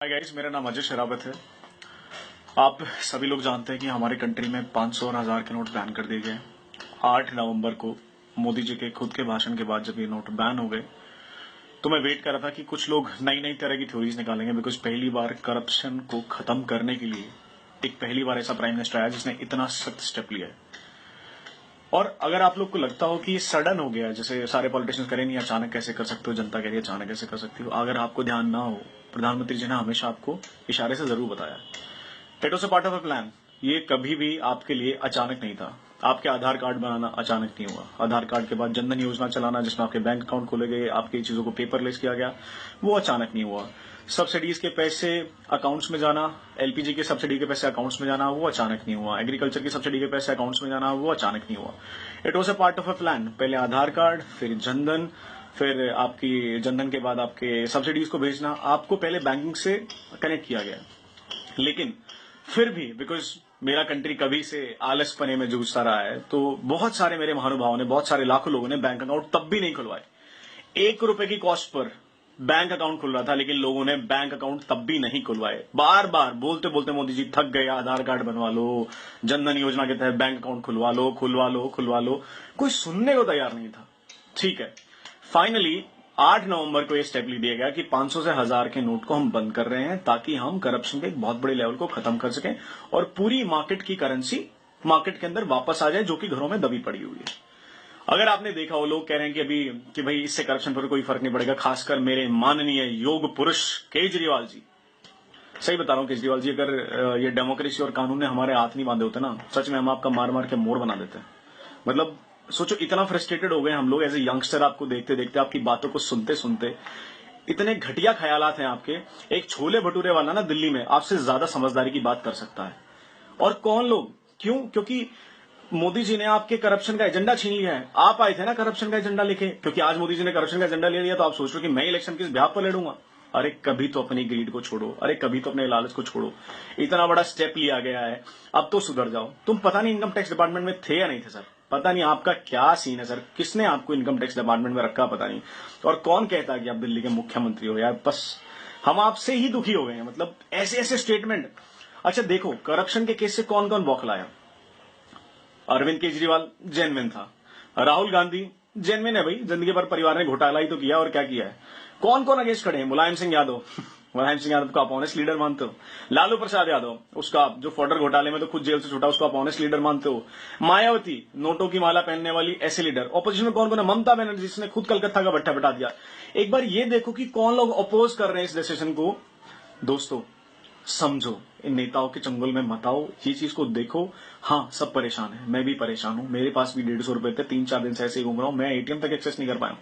Hi guys, मेरा नाम अजय शरावत है। आप सभी लोग जानते हैं कि हमारे कंट्री में 500 और 1000 के नोट बैन कर दिए गए। 8 नवंबर को मोदी जी के खुद के भाषण के बाद जब ये नोट बैन हो गए तो मैं वेट कर रहा था कि कुछ लोग नई नई तरह की थ्योरीज निकालेंगे, बिकॉज पहली बार करप्शन को खत्म करने के लिए पहली बार ऐसा प्राइम मिनिस्टर आया जिसने इतना सख्त स्टेप लिया है। और अगर आप लोग को लगता हो कि ये सडन हो गया, जैसे सारे पॉलिटिशियंस करें, नहीं अचानक कैसे कर सकते हो, जनता कह रही है अचानक कैसे कर सकती हो, अगर आपको ध्यान ना हो, प्रधानमंत्री जी ने हमेशा आपको इशारे से जरूर बताया, it was a part of a plan. ये कभी भी आपके लिए अचानक नहीं था। आपके आधार कार्ड बनाना अचानक नहीं हुआ। आधार कार्ड के बाद जनधन योजना चलाना, जिसमें आपके बैंक अकाउंट खोले गए, आपकी चीजों को पेपरलेस किया गया, वो अचानक नहीं हुआ। सब्सिडीज के पैसे अकाउंट्स में जाना, एलपीजी के सब्सिडी के पैसे अकाउंट्स में जाना, वो अचानक नहीं हुआ। एग्रीकल्चर की सब्सिडी के पैसे अकाउंट्स में जाना, वो अचानक नहीं हुआ। It was a part of a plan. पहले आधार कार्ड, फिर जनधन, फिर आपकी जनधन के बाद आपके सब्सिडीज को भेजना, आपको पहले बैंकिंग से कनेक्ट किया गया। लेकिन फिर भी बिकॉज मेरा कंट्री कभी से आलस पने में जूझता रहा है, तो बहुत सारे मेरे महानुभावों ने, बहुत सारे लाखों लोगों ने बैंक अकाउंट तब भी नहीं खुलवाए। 1 रुपए की कॉस्ट पर बैंक अकाउंट खुल रहा था, लेकिन लोगों ने बैंक अकाउंट तब भी नहीं खुलवाए। बार बार बोलते बोलते मोदी जी थक गए, आधार कार्ड बनवा लो, जनधन योजना के तहत बैंक अकाउंट खुलवा लो, खुलवा लो, खुलवा लो, कोई सुनने को तैयार नहीं था। ठीक है, फाइनली 8 नवंबर को यह स्टेप ले दिया गया कि 500 से 1000 के नोट को हम बंद कर रहे हैं, ताकि हम करप्शन के एक बहुत बड़े लेवल को खत्म कर सकें और पूरी मार्केट की करेंसी मार्केट के अंदर वापस आ जाए, जो कि घरों में दबी पड़ी हुई है। अगर आपने देखा हो, लोग कह रहे हैं कि अभी कि भाई इससे करप्शन पर कोई फर्क नहीं पड़ेगा, खासकर मेरे माननीय योग पुरुष केजरीवाल जी। सही बता रहा हूं केजरीवाल जी, अगर ये डेमोक्रेसी और कानून ने हमारे हाथ नहीं बांधे होते ना, सच में हम आपका मार मार के मोर बना देते। मतलब सोचो, इतना फ्रस्ट्रेटेड हो गए हम लोग एज ए यंगस्टर, आपको देखते देखते, आपकी बातों को सुनते सुनते। इतने घटिया ख्यालात हैं आपके। एक छोले भटूरे वाला ना दिल्ली में आपसे ज्यादा समझदारी की बात कर सकता है। और कौन लोग? क्यों? क्योंकि मोदी जी ने आपके करप्शन का एजेंडा छीन लिया है। आप आए थे ना करप्शन का एजेंडा लेके, क्योंकि आज मोदी जी ने करप्शन का एजेंडा ले लिया तो आप सोच रहे हो कि मैं इलेक्शन किस ब्याह पर लड़ूंगा। अरे कभी तो अपनी ग्रीड को छोड़ो, अरे कभी तो अपने लालच को छोड़ो। इतना बड़ा स्टेप लिया गया है, अब तो सुधर जाओ। तुम पता नहीं इनकम टैक्स डिपार्टमेंट में थे या नहीं थे सर, पता नहीं आपका क्या सीन है सर, किसने आपको इनकम टैक्स डिपार्टमेंट में रखा पता नहीं। और कौन कहता है कि आप दिल्ली के मुख्यमंत्री हो यार, बस हम आपसे ही दुखी हो गए हैं। मतलब ऐसे ऐसे स्टेटमेंट। अच्छा देखो, करप्शन के केस से कौन कौन बौखलाया। अरविंद केजरीवाल जेन्युइन था, राहुल गांधी जेन्युइन है भाई, जिंदगी भर परिवार ने घोटाला ही तो किया, और क्या किया है। कौन कौन अगेंस्ट खड़े हैं? मुलायम सिंह यादव मुलायम सिंह यादव को आप ऑनेस्ट लीडर मानते हो? लालू प्रसाद यादव, उसका जो फॉर्डर घोटाले में तो खुद जेल से छूटा, उसको आप ऑनेस्ट लीडर मानते हो? मायावती, नोटों की माला पहनने वाली ऐसे लीडर। ऑपोजिशन में कौन कौन है? ममता बनर्जी, जिसने खुद कलकत्ता का भट्टा बटा दिया। एक बार ये देखो कि कौन लोग अपोज कर रहे हैं इस डिसीजन को। दोस्तों समझो, इन नेताओं के चंगुल में मत आओ, ये चीज को देखो। हाँ, सब परेशान है, मैं भी परेशान हूं, मेरे पास भी 150 रुपए थे, 3-4 दिन से ऐसे ही घूम रहा हूं, मैं एटीएम तक एक्सेस नहीं कर पाया हूं।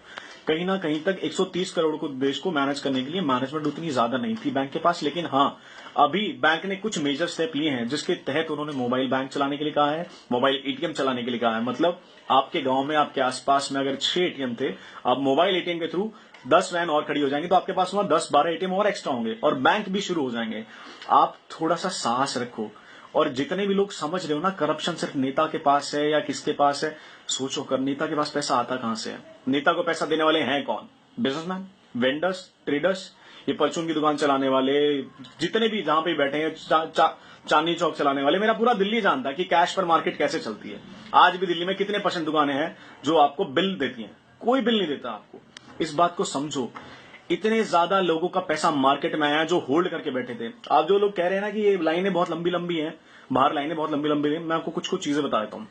कहीं ना कहीं तक 130 करोड़ को देश को मैनेज करने के लिए मैनेजमेंट उतनी ज्यादा नहीं थी बैंक के पास। लेकिन हाँ, अभी बैंक ने कुछ मेजर स्टेप लिए हैं, जिसके तहत उन्होंने मोबाइल बैंक चलाने के लिए कहा है, मोबाइल एटीएम चलाने के लिए कहा है। मतलब आपके गांव में, आपके आसपास में अगर 6 एटीएम थे, अब मोबाइल एटीएम के थ्रू 10 वैन और खड़ी हो जाएंगी, तो आपके पास वहां 10-12 एटीएम और एक्स्ट्रा होंगे और बैंक भी शुरू हो जाएंगे। आप थोड़ा सा साहस रखो। और जितने भी लोग समझ रहे हो ना करप्शन सिर्फ नेता के पास है या किसके पास है, सोचो कर नेता के पास पैसा आता कहां से है। नेता को पैसा देने वाले हैं कौन? बिजनेसमैन, वेंडर्स, ट्रेडर्स, ये परचून की दुकान चलाने वाले, जितने भी जहां पे बैठे हैं, चांदनी चौक चलाने वाले। मेरा पूरा दिल्ली जानता है कि कैश पर मार्केट कैसे चलती है। आज भी दिल्ली में कितने % दुकानें हैं जो आपको बिल देती हैं? कोई बिल नहीं देता आपको। इस बात को समझो। इतने ज्यादा लोगों का पैसा मार्केट में आया जो होल्ड करके बैठे थे। आप जो लोग कह रहे हैं ना कि ये लाइनें बहुत लंबी लंबी हैं, बाहर लाइनें बहुत लंबी लंबी हैं, मैं आपको कुछ कुछ चीजें बता देता हूँ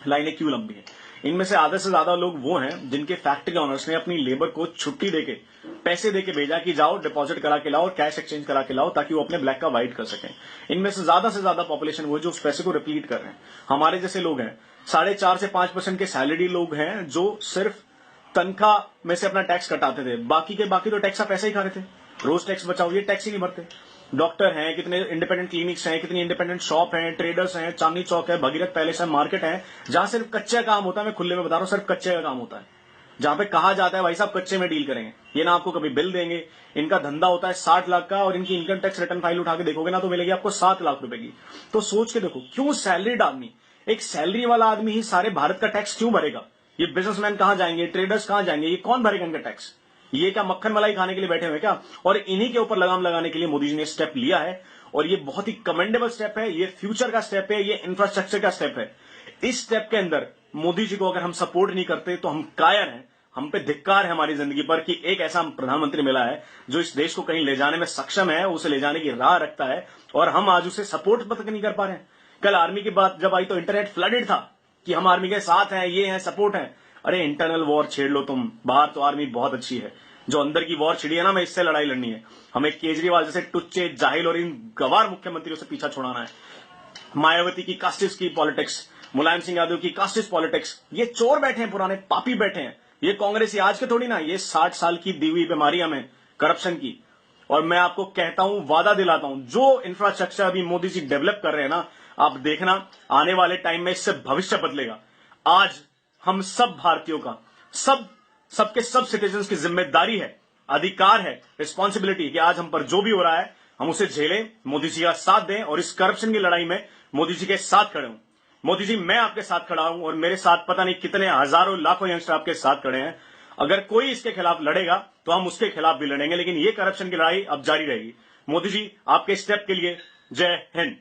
लाइनें क्यों लंबी हैं। इनमें से आधे से ज्यादा लोग वो हैं जिनके फैक्ट्री ऑनर्स ने अपनी लेबर को छुट्टी देके, पैसे देके भेजा कि जाओ डिपॉजिट करा के लाओ और कैश एक्सचेंज करा के लाओ, ताकि वो अपने ब्लैक का व्हाइट कर सकें। इनमें से ज्यादा पॉपुलेशन वो जो उस पैसे को रिपीट कर रहे हैं। हमारे जैसे लोग हैं, 4.5 से 5% के सैलरी लोग हैं जो सिर्फ तनख्वाह में से अपना टैक्स कटाते थे। बाकी तो टैक्स का पैसा ही खा रहे थे। रोज टैक्स बचाओ, ये टैक्स ही नहीं भरते। डॉक्टर हैं, कितने इंडिपेंडेंट क्लिनिक्स हैं, कितनी इंडिपेंडेंट शॉप हैं, ट्रेडर्स हैं, चांदनी चौक है, भगीरथ पैलेस है, मार्केट है, जहां सिर्फ कच्चे काम होता है। मैं खुले में बता रहा हूं, सिर्फ कच्चे का काम होता है, जहां पे कहा जाता है भाई साहब कच्चे में डील करेंगे, ये ना आपको कभी बिल देंगे। इनका धंधा होता है 60 लाख का, और इनकी इनकम टैक्स रिटर्न फाइल उठा के देखोगे ना तो मिलेगी आपको 7 लाख रुपए की। तो सोच के देखो, क्यों सैलरीड आदमी, एक सैलरी वाला आदमी ही सारे भारत का टैक्स क्यों भरेगा? ये बिजनेसमैन कहां जाएंगे, ट्रेडर्स कहां जाएंगे, ये कौन भरेगा इनका टैक्स? ये क्या मक्खन मलाई खाने के लिए बैठे हुए क्या? और इन्हीं के ऊपर लगाम लगाने के लिए मोदी जी ने स्टेप लिया है और ये बहुत ही कमेंडेबल स्टेप है, ये फ्यूचर का स्टेप है, ये इंफ्रास्ट्रक्चर का स्टेप है। इस स्टेप के अंदर मोदी जी को अगर हम सपोर्ट नहीं करते तो हम कायर हैं, हम पे धिक्कार है हमारी जिंदगी पर कि एक ऐसा प्रधानमंत्री मिला है जो इस देश को कहीं ले जाने में सक्षम है, उसे ले जाने की राह रखता है और हम आज उसे सपोर्ट तक नहीं कर पा रहे हैं। कल आर्मी की बात जब आई तो इंटरनेट फ्लडेड था कि हम आर्मी के साथ हैं, ये हैं, सपोर्ट है। अरे इंटरनल वॉर छेड़ लो तुम, बाहर तो आर्मी बहुत अच्छी है, जो अंदर की वॉर छिड़ी है ना, मैं इससे लड़ाई लड़नी है। हमें केजरीवाल जैसे टुच्चे जाहिल और इन गवार मुख्यमंत्रियों से पीछा छुड़ाना है। मायावती की कास्टिस्ट की पॉलिटिक्स, मुलायम सिंह यादव की कास्टिस्ट पॉलिटिक्स, ये चोर बैठे हैं, पुराने पापी बैठे हैं। ये कांग्रेसी आज के थोड़ी ना, ये 60 साल की दी हुई बीमारी हमें करप्शन की। और मैं आपको कहता हूं, वादा दिलाता हूं, जो इंफ्रास्ट्रक्चर अभी मोदी जी डेवलप कर रहे हैं ना, आप देखना आने वाले टाइम में इससे भविष्य बदलेगा। आज हम सब भारतीयों का, सबके सब सिटीजन्स की जिम्मेदारी है, अधिकार है, रिस्पॉन्सिबिलिटी कि आज हम पर जो भी हो रहा है हम उसे झेलें, मोदी जी का साथ दें और इस करप्शन की लड़ाई में मोदी जी के साथ खड़े हों। मोदी जी, मैं आपके साथ खड़ा हूं और मेरे साथ पता नहीं कितने हजारों लाखों यंगस्टर आपके साथ खड़े हैं। अगर कोई इसके खिलाफ लड़ेगा तो हम उसके खिलाफ भी लड़ेंगे, लेकिन ये करप्शन की लड़ाई अब जारी रहेगी। मोदी जी, आपके स्टेप के लिए जय हिंद।